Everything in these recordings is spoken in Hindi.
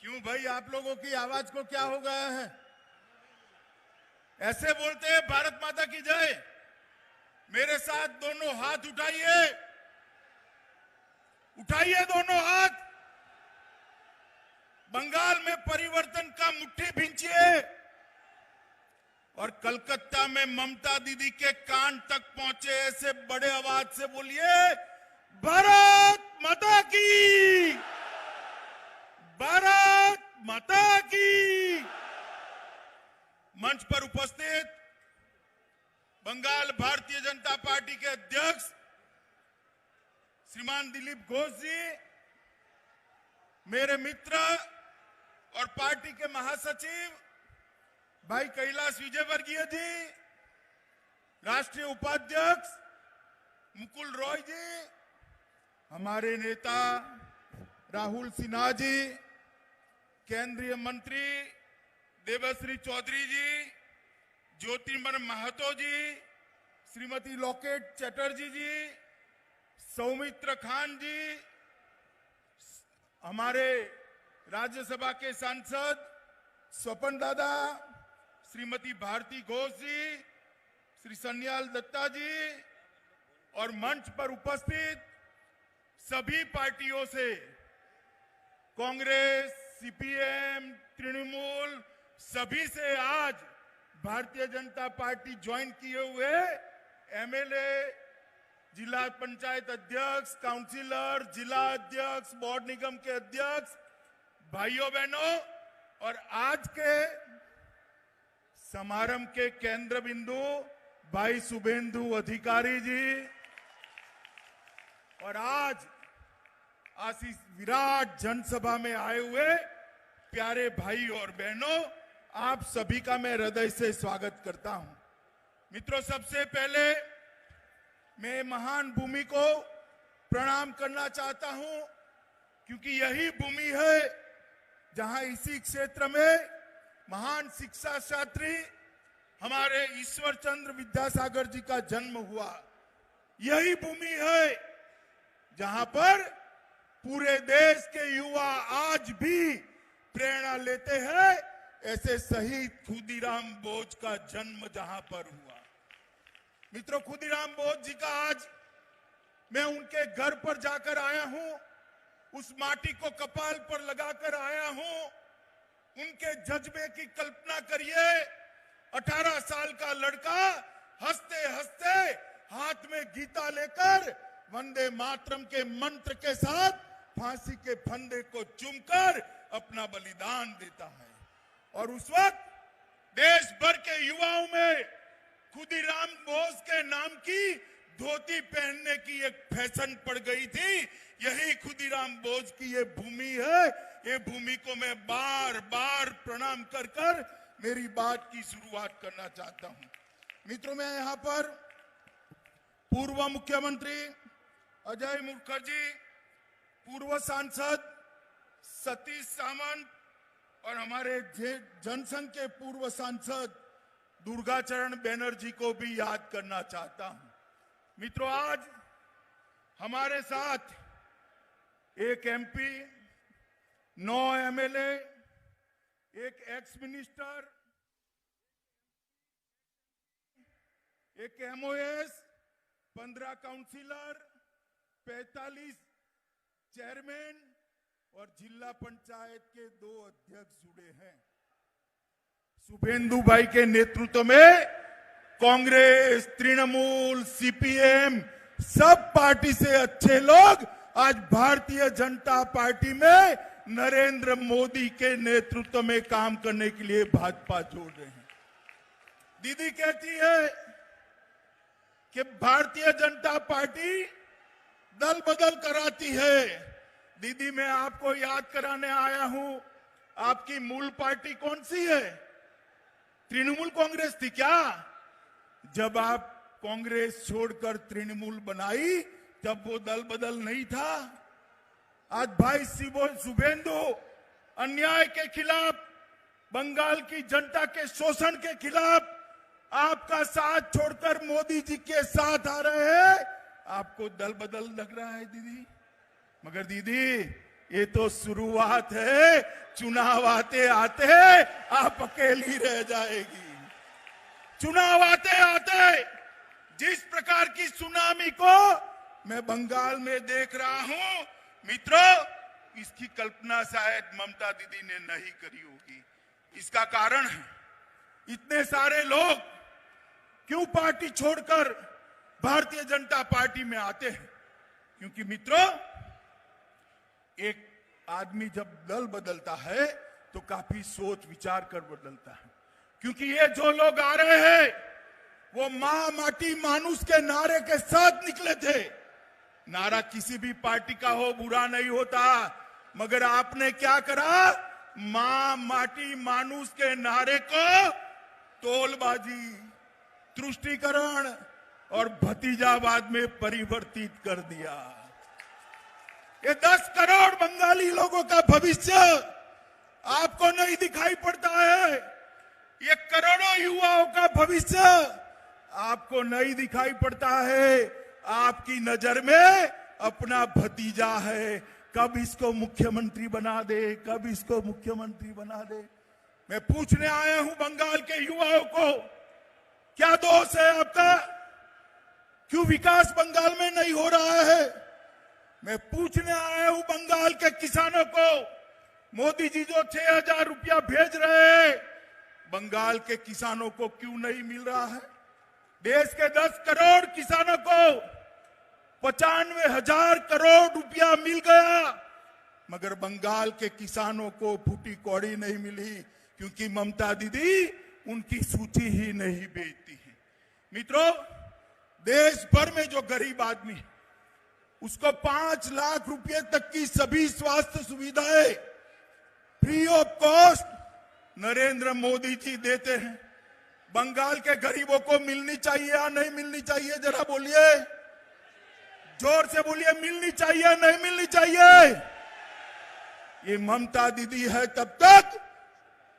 क्यों भाई, आप लोगों की आवाज को क्या हो गया है? ऐसे बोलते हैं भारत माता की जय। मेरे साथ दोनों हाथ उठाइए, उठाइए दोनों हाथ। बंगाल में परिवर्तन का मुट्ठी भींचिए और कलकत्ता में ममता दीदी के कान तक पहुंचे ऐसे बड़े आवाज से बोलिए, भारत माता की, भारत माता की। मंच पर उपस्थित बंगाल भारतीय जनता पार्टी के अध्यक्ष श्रीमान दिलीप घोष जी, मेरे मित्र और पार्टी के महासचिव भाई कैलाश विजयवर्गीय जी, राष्ट्रीय उपाध्यक्ष मुकुल रॉय जी, हमारे नेता राहुल सिन्हा जी, केंद्रीय मंत्री देवश्री चौधरी जी, ज्योतिर्मय महतो जी, श्रीमती लॉकेट चटर्जी जी, सौमित्र खान जी, हमारे राज्यसभा के सांसद स्वपन दादा, श्रीमती भारती घोष जी, श्री सन्याल दत्ता जी और मंच पर उपस्थित सभी पार्टियों से, कांग्रेस, सीपीएम, तृणमूल, सभी से आज भारतीय जनता पार्टी ज्वाइन किए हुए एमएलए, जिला पंचायत अध्यक्ष, काउंसिलर, जिला अध्यक्ष, बोर्ड निगम के अध्यक्ष, भाइयों बहनों, और आज के समारंभ के केंद्र बिंदु भाई शुभेंदु अधिकारी जी और आज इस विराट जनसभा में आए हुए प्यारे भाई और बहनों, आप सभी का मैं हृदय से स्वागत करता हूं। मित्रों, सबसे पहले मैं महान भूमि को प्रणाम करना चाहता हूं, क्योंकि यही भूमि है जहां इसी क्षेत्र में महान शिक्षा शास्त्री हमारे ईश्वर चंद्र विद्यासागर जी का जन्म हुआ। यही भूमि है जहां पर पूरे देश के युवा आज भी प्रेरणा लेते हैं। ऐसे शहीद खुदीराम बोस का जन्म जहां पर हुआ। मित्रों, खुदीराम बोस जी का आज मैं उनके घर पर जाकर आया हूं, उस माटी को कपाल पर लगाकर आया हूं। उनके जज्बे की कल्पना करिए, 18 साल का लड़का हंसते हंसते हाथ में गीता लेकर वंदे मातरम के मंत्र के साथ फांसी के फंदे को चूमकर अपना बलिदान देता है। और उस वक्त देश भर के युवाओं में खुदीराम बोस के नाम की धोती पहनने की एक फैशन पड़ गई थी। यही खुदीराम बोस की ये भूमि है। ये भूमि को मैं बार बार प्रणाम कर कर मेरी बात की शुरुआत करना चाहता हूं। मित्रों, मैं यहां पर पूर्व मुख्यमंत्री अजय मुखर्जी, पूर्व सांसद सतीश सामंत और हमारे जनसंघ के पूर्व सांसद दुर्गाचरण बनर्जी को भी याद करना चाहता हूं। मित्रों, आज हमारे साथ एक एमपी, 9 एमएलए, एक एक्स मिनिस्टर, एक एमओएस, 15 काउंसिलर, 45 चेयरमैन और जिला पंचायत के 2 अध्यक्ष जुड़े हैं। शुभेंदु भाई के नेतृत्व में कांग्रेस, तृणमूल, सीपीएम, सब पार्टी से अच्छे लोग आज भारतीय जनता पार्टी में नरेंद्र मोदी के नेतृत्व में काम करने के लिए भाजपा जोड़ रहे हैं। दीदी कहती है कि भारतीय जनता पार्टी दल बदल कराती है। दीदी, मैं आपको याद कराने आया हूं, आपकी मूल पार्टी कौन सी है? तृणमूल कांग्रेस थी क्या? जब आप कांग्रेस छोड़कर तृणमूल बनाई तब वो दल बदल नहीं था। आज भाई शुभेंदु अन्याय के खिलाफ, बंगाल की जनता के शोषण के खिलाफ आपका साथ छोड़कर मोदी जी के साथ आ रहे हैं। आपको दल बदल लग रहा है दीदी, मगर दीदी ये तो शुरुआत है, चुनाव आते आते आप अकेली रह जाएगी। चुनाव आते आते जिस प्रकार की सुनामी को मैं बंगाल में देख रहा हूं, मित्रों, इसकी कल्पना शायद ममता दीदी ने नहीं करी होगी। इसका कारण है, इतने सारे लोग क्यों पार्टी छोड़कर भारतीय जनता पार्टी में आते हैं? क्योंकि मित्रों, एक आदमी जब दल बदलता है तो काफी सोच विचार कर बदलता है। क्योंकि ये जो लोग आ रहे हैं वो मां माटी मानुष के नारे के साथ निकले थे। नारा किसी भी पार्टी का हो बुरा नहीं होता, मगर आपने क्या करा? मां माटी मानुष के नारे को तोलबाजी, तुष्टीकरण और भतीजावाद में परिवर्तित कर दिया। ये 10 करोड़ बंगाली लोगों का भविष्य आपको नहीं दिखाई पड़ता है। ये करोड़ों युवाओं का भविष्य आपको नहीं दिखाई पड़ता है। आपकी नजर में अपना भतीजा है, कब इसको मुख्यमंत्री बना दे, कब इसको मुख्यमंत्री बना दे। मैं पूछने आया हूं बंगाल के युवाओं को, क्या दोष है आपका? क्यों विकास बंगाल में नहीं हो रहा है? मैं पूछने आया हूं बंगाल के किसानों को, मोदी जी जो 6,000 रुपया भेज रहे हैं, बंगाल के किसानों को क्यों नहीं मिल रहा है? देश के 10 करोड़ किसानों को 95,000 करोड़ रुपया मिल गया, मगर बंगाल के किसानों को फूटी कौड़ी नहीं मिली, क्योंकि ममता दीदी उनकी सूची ही नहीं बेचती है। मित्रों, देश भर में जो गरीब आदमी है उसको 5 लाख रुपए तक की सभी स्वास्थ्य सुविधाएं free of cost Narendra Modi ji देते हैं। बंगाल के गरीबों को मिलनी चाहिए या नहीं मिलनी चाहिए? जरा बोलिए, जोर से बोलिए, मिलनी चाहिए नहीं मिलनी चाहिए? ये ममता दीदी है तब तक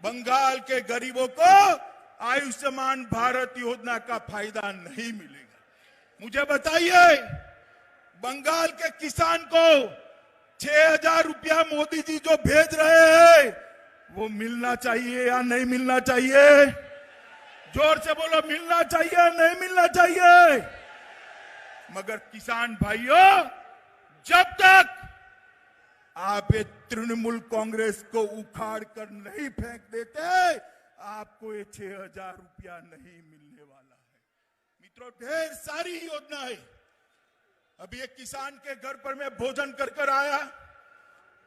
बंगाल के गरीबों को आयुष्मान भारत योजना का फायदा नहीं मिलेगा। मुझे बताइए, बंगाल के किसान को 6,000 रुपया मोदी जी जो भेज रहे हैं वो मिलना चाहिए या नहीं मिलना चाहिए? जोर से बोलो, मिलना चाहिए नहीं मिलना चाहिए? मगर किसान भाइयों, जब तक आप ये तृणमूल कांग्रेस को उखाड़ कर नहीं फेंक देते, आपको ये 6,000 रुपया नहीं मिलने वाला है। मित्रों, ढेर सारी योजना है। अभी एक किसान के घर पर मैं भोजन कर आया,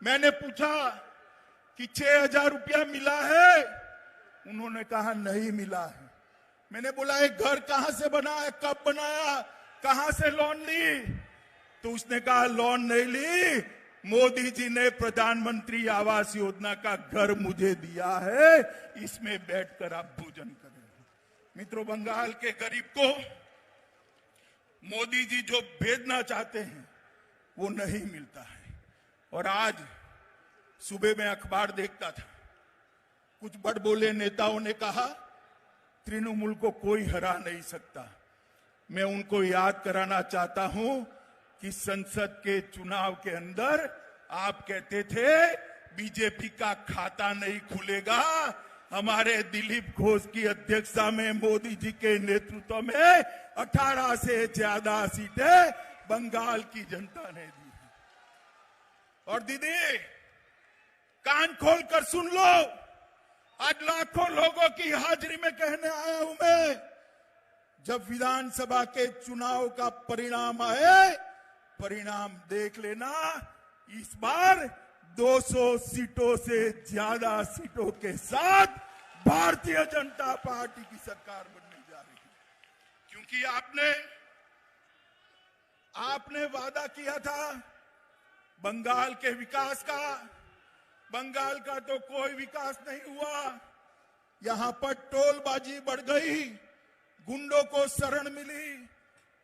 मैंने पूछा कि 6,000 रुपया मिला है? उन्होंने कहा नहीं मिला है। मैंने बोला एक घर कहां से बना है, कब बनाया, कहां से लोन ली? तो उसने कहा लोन नहीं ली, मोदी जी ने प्रधानमंत्री आवास योजना का घर मुझे दिया है, इसमें बैठकर आप भोजन करें। मित्रों, बंगाल के गरीब को मोदी जी जो भेजना चाहते हैं वो नहीं मिलता है। और आज सुबह में अखबार देखता था, कुछ बड़बोले नेताओं ने कहा तृणमूल को कोई हरा नहीं सकता। मैं उनको याद कराना चाहता हूं कि संसद के चुनाव के अंदर आप कहते थे बीजेपी का खाता नहीं खुलेगा। हमारे दिलीप घोष की अध्यक्षता में मोदी जी के नेतृत्व में 18 से ज्यादा सीटें बंगाल की जनता ने दी है। और दीदी, कान खोलकर सुन लो, आज लाखों लोगों की हाजिरी में कहने आया हूं मैं, जब विधानसभा के चुनाव का परिणाम आए, परिणाम देख लेना, इस बार 200 सीटों से ज्यादा सीटों के साथ भारतीय जनता पार्टी की सरकार बनने जा रही है। क्योंकि आपने वादा किया था बंगाल के विकास का। बंगाल का तो कोई विकास नहीं हुआ। यहां पर टोलबाजी बढ़ गई, गुंडों को शरण मिली।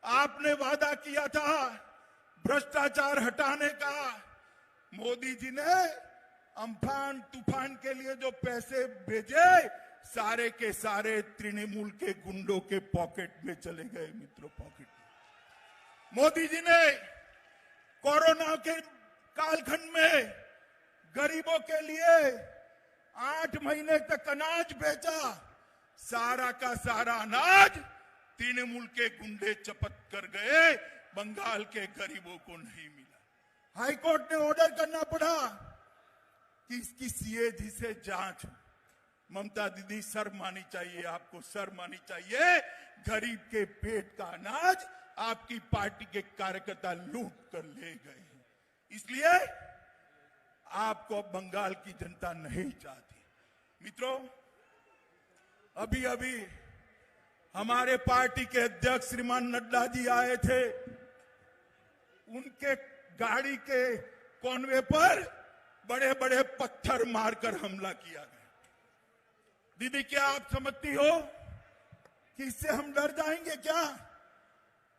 आपने वादा किया था भ्रष्टाचार हटाने का। मोदी जी ने अम्फान तूफान के लिए जो पैसे भेजे, सारे के सारे तृणमूल के गुंडों के पॉकेट में चले गए। मित्रों, पॉकेट में। मोदी जी ने कोरोना के कालखंड में गरीबों के लिए 8 महीने तक अनाज बेचा। सारा का सारा अनाज तृणमूल के गुंडे चपत कर गए, बंगाल के गरीबों को नहीं मिला। हाईकोर्ट ने ऑर्डर करना पड़ा कि इसकी सीएजी से जांच हो। ममता दीदी, शर्म आनी चाहिए आपको, शर्म आनी चाहिए। गरीब के पेट का अनाज आपकी पार्टी के कार्यकर्ता लूट कर ले गए हैं, इसलिए आपको बंगाल की जनता नहीं चाहती। मित्रों, अभी अभी हमारे पार्टी के अध्यक्ष श्रीमान नड्डा जी आए थे। उनके गाड़ी के कॉनवे पर बड़े बड़े पत्थर मारकर हमला किया गया। दीदी, क्या आप समझती हो कि इससे हम डर जाएंगे क्या?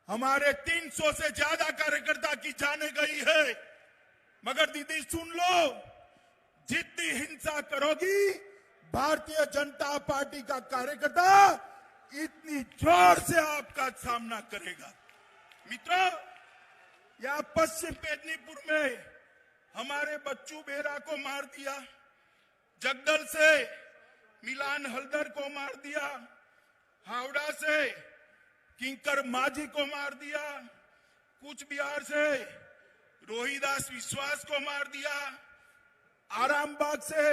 हमारे 300 से ज्यादा कार्यकर्ता की जाने गई है। मगर दीदी सुन लो, जितनी हिंसा करोगी भारतीय जनता पार्टी का कार्यकर्ता इतनी जोर से आपका सामना करेगा। मित्रों, यहां पश्चिम मेदिनीपुर में हमारे बच्चू बेरा को मार दिया, जगदल से मिलान हल्दर को मार दिया, हावड़ा से किंकर माझी को मार दिया, कूच बिहार से रोहिदास विश्वास को मार दिया, आरामबाग से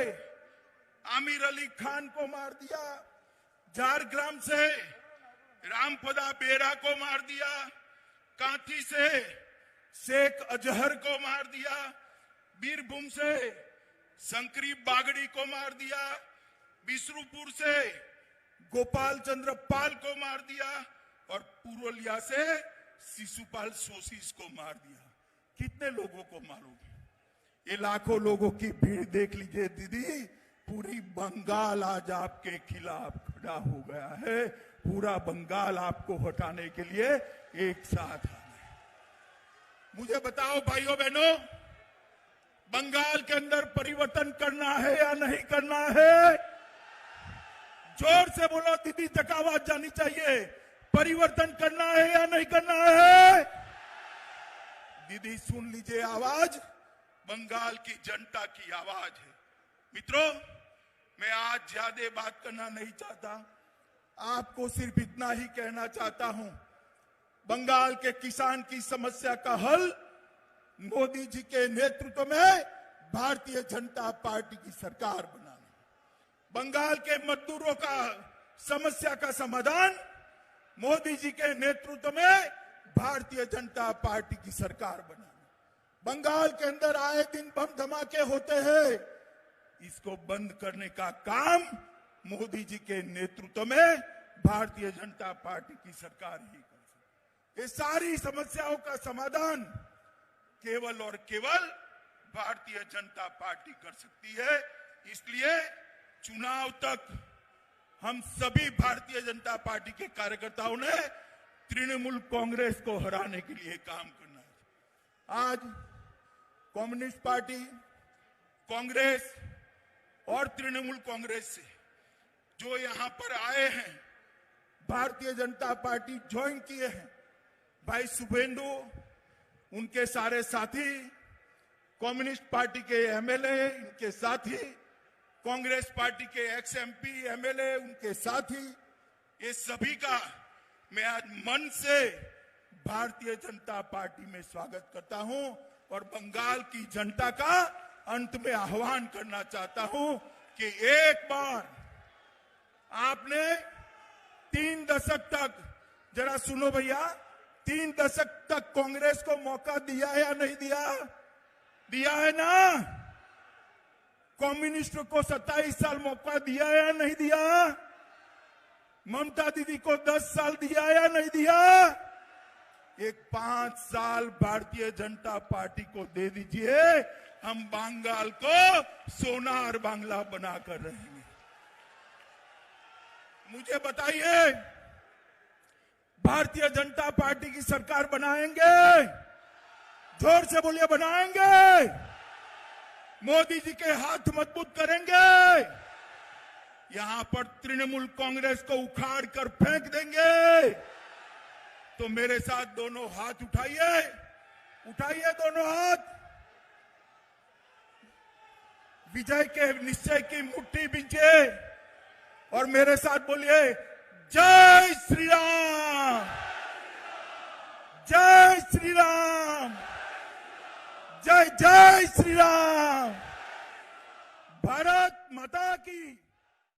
आमिर अली खान को मार दिया, झारग्राम से रामपदा बेरा को मार दिया, कांठी से शेख अजहर को मार दिया, बीरभूम से शंकरी बागड़ी को मार दिया, बिसरुपुर से गोपाल चंद्र पाल को मार दिया और पुरुलिया से शिशुपाल सोशीस को मार दिया। कितने लोगों को मारोगे? ये लाखों लोगों की भीड़ देख लीजिए दीदी, पूरी बंगाल आज आपके खिलाफ खड़ा हो गया है। पूरा बंगाल आपको हटाने के लिए एक साथ आ गया। मुझे बताओ भाइयों बहनों, बंगाल के अंदर परिवर्तन करना है या नहीं करना है? जोर से बोलो दीदी, तक आवाज जानी चाहिए। परिवर्तन करना है या नहीं करना है? दीदी सुन लीजिए आवाज, बंगाल की जनता की आवाज है। मित्रों, मैं आज ज्यादा बात करना नहीं चाहता, आपको सिर्फ इतना ही कहना चाहता हूं, बंगाल के किसान की समस्या का हल मोदी जी के नेतृत्व में भारतीय जनता पार्टी की सरकार बनानी। बंगाल के मजदूरों का समस्या का समाधान मोदी जी के नेतृत्व में भारतीय जनता पार्टी की सरकार बनानी। बंगाल के अंदर आए दिन बम धमाके होते हैं, इसको बंद करने का काम मोदी जी के नेतृत्व में भारतीय जनता पार्टी की सरकार ही कर सकती है। ये सारी समस्याओं का समाधान केवल और केवल भारतीय जनता पार्टी कर सकती है। इसलिए चुनाव तक हम सभी भारतीय जनता पार्टी के कार्यकर्ताओं ने तृणमूल कांग्रेस को हराने के लिए काम करना है। आज कम्युनिस्ट पार्टी, कांग्रेस और तृणमूल कांग्रेस से जो यहां पर आए हैं, भारतीय जनता पार्टी ज्वाइन किए हैं, भाई शुभेंदु, उनके सारे साथी, कम्युनिस्ट पार्टी के एमएलए, इनके साथी, कांग्रेस पार्टी के एक्स एमपी एमएलए, उनके साथी, ये सभी का मैं आज मन से भारतीय जनता पार्टी में स्वागत करता हूं और बंगाल की जनता का अंत में आह्वान करना चाहता हूं कि एक बार आपने 3 दशक तक, जरा सुनो भैया, 3 दशक तक कांग्रेस को मौका दिया या नहीं दिया? दिया है ना? कम्युनिस्ट को 27 साल मौका दिया या नहीं दिया? ममता दीदी को 10 साल दिया या नहीं दिया? एक 5 साल भारतीय जनता पार्टी को दे दीजिए, हम बंगाल को सोनार बांग्ला बनाकर रहेंगे। मुझे बताइए, भारतीय जनता पार्टी की सरकार बनाएंगे? जोर से बोलिए, बनाएंगे? मोदी जी के हाथ मजबूत करेंगे? यहां पर तृणमूल कांग्रेस को उखाड़ कर फेंक देंगे? तो मेरे साथ दोनों हाथ उठाइए, उठाइए दोनों हाथ। विजय के निश्चय की मुट्ठी बींचे और मेरे साथ बोलिए, जय श्री राम, जय श्री राम, जय जय श्री राम। भारत माता की